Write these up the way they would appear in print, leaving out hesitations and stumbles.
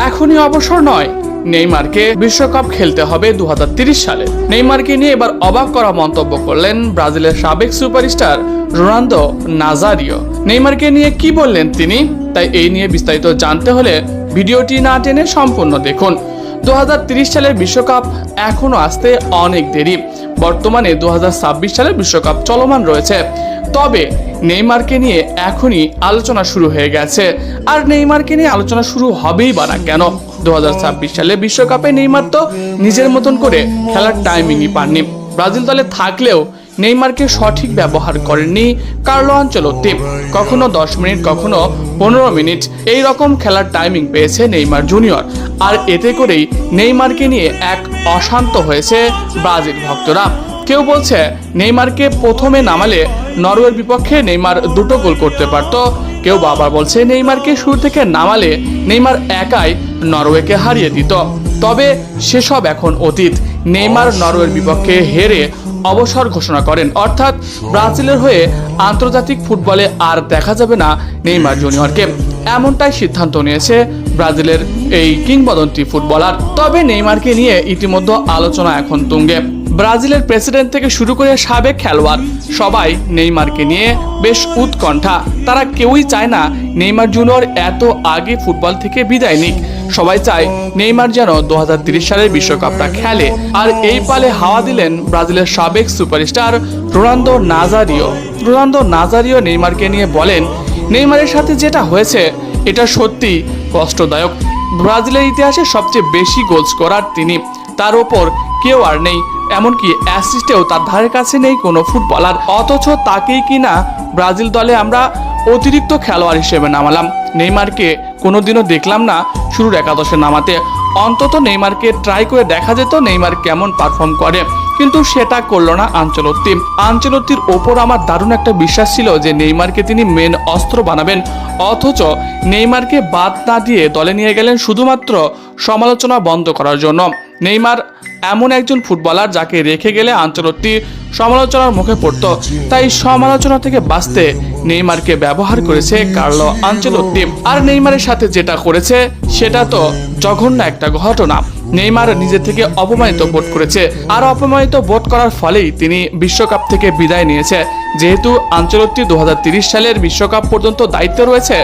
এখনই অবসর নয়, নেইমারকে বিশ্বকাপ খেলতে হবে 2030 সালে। নেইমারকে নিয়ে এবার অবাক করা মন্তব্য করলেন ব্রাজিলের সাবেক সুপারস্টার রোনালদো নাজারিও। নেইমারকে নিয়ে কি বললেন তিনি, তাই এই নিয়ে বিস্তারিত জানতে হলে ভিডিওটি না টেনে সম্পূর্ণ দেখুন। 2030 সালের বিশ্বকাপ এখনো আসতে অনেক দেরি। বর্তমানে 2026 সালের বিশ্বকাপ চলমান রয়েছে, তবে নেইমারকে নিয়ে এখনই আলোচনা শুরু হয়ে গেছে। আর নেইমারকে নিয়ে আলোচনা শুরু হবেই বা না কেন? 2026 সালে বিশ্বকাপে নেইমার তো নিজের মতন করে খেলার টাইমিংই পাননি। ব্রাজিল দলে থাকলেও নেইমারকে সঠিক ব্যবহার করেননি কার্লো আনচেলত্তি। কখনো 10 মিনিট, কখনো 15 মিনিট এই রকম খেলার টাইমিং পেয়েছে নেইমার জুনিয়র। আর এতে করেই নেইমারকে নিয়ে এক অশান্ত হয়েছে ব্রাজিল ভক্তরা। কেউ বলছে নেইমারকে প্রথমে নামালে নরওয়ের বিপক্ষে নেইমার 2টো গোল করতে পারত। কেউ আবার বলছে নেইমারকে শুরু থেকে নামালে নেইমার একাই নরওয়েকে হারিয়ে দিত। তবে সেসব এখন অতীত। নেইমার নরওয়ের বিপক্ষে হেরে অবসর ঘোষণা করেন, অর্থাৎ ব্রাজিলের হয়ে আন্তর্জাতিক ফুটবলে আর দেখা যাবে না নেইমার জুনিয়রকে। এমনটাই সিদ্ধান্ত নিয়েছে ব্রাজিলের এই কিংবদন্তি ফুটবলার। তবে নেইমারকে নিয়ে ইতিমধ্যে আলোচনা এখন তুঙ্গে। ব্রাজিলের প্রেসিডেন্ট থেকে শুরু করে সাবেক খেলোয়াড় সবাই নেইমারকে নিয়ে বেশ উৎকণ্ঠা। তারা কেউই চায় না নেইমার জুনিয়র এত আগে ফুটবল থেকে বিদায় নিক। সবাই চায় নেইমার যেন 2030 সালের বিশ্বকাপটা খেলে। আর এই পালে হাওয়া দিলেন ব্রাজিলের সাবেক superstar Ronaldo Nazario. Ronaldo Nazario নেইমারকে নিয়ে বলেন, নেইমারের সাথে যেটা হয়েছে এটা সত্যি কষ্টদায়ক। ব্রাজিলের ইতিহাসে সবচেয়ে বেশি গোল স্কোরার তিনি, তার ওপর কেউ আর নেই। এমনকি অ্যাসিস্টেও তার ধারে কাছে নেই কোনো ফুটবলার, অথচ তাকেই কিনা ব্রাজিল দলে আমরা অতিরিক্ত খেলোয়াড় হিসেবে নামালাম। নেইমারকে কোনোদিনও দেখলাম না শুরুর একাদশে নামাতে। অন্তত নেইমারকে ট্রাই করে দেখা যেত নেইমার কেমন পারফর্ম করে, কিন্তু সেটা করলো না আনচেলত্তি। আনচেলত্তির ওপর আমার দারুণ একটা বিশ্বাস ছিল যে নেইমারকে তিনি মেন অস্ত্র বানাবেন, অথচ নেইমারকে বাদ না দিয়ে দলে নিয়ে গেলেন শুধুমাত্র সমালোচনা বন্ধ করার জন্য। নেইমার এমন একজন ফুটবলার যাকে রেখে গেলে আনচেলত্তি সমালোচনার মুখে পড়ত, তাই সমালোচনা থেকে বাঁচতে নেইমারকে ব্যবহার করেছে কার্লো আনচেলত্তি। আর নেইমারের সাথে যেটা করেছে সেটা তো জঘন্য একটা ঘটনা। নেইমার নিজে থেকে অপমানিত বোধ করেছে, আর অপমানিত বোধ করার ফলেই তিনি বিশ্বকাপ থেকে বিদায় নিয়েছে। যেহেতু আনচেলত্তি 2030 সালের বিশ্বকাপ পর্যন্ত দায়িত্ব রয়েছে,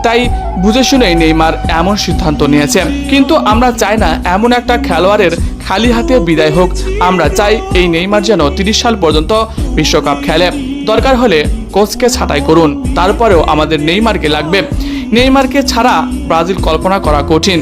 তাই বুঝে শুনেই নেইমার এমন সিদ্ধান্ত নিয়েছে। কিন্তু আমরা চাই না এমন একটা খেলোয়াড়ের খালি হাতে বিদায় হোক। আমরা চাই এই নেইমার যেন 30 সাল পর্যন্ত বিশ্বকাপ খেলে। দরকার হলে কোচকে ছাঁটাই করুন, তারপরেও আমাদের নেইমারকে লাগবে। নেইমারকে ছাড়া ব্রাজিল কল্পনা করা কঠিন।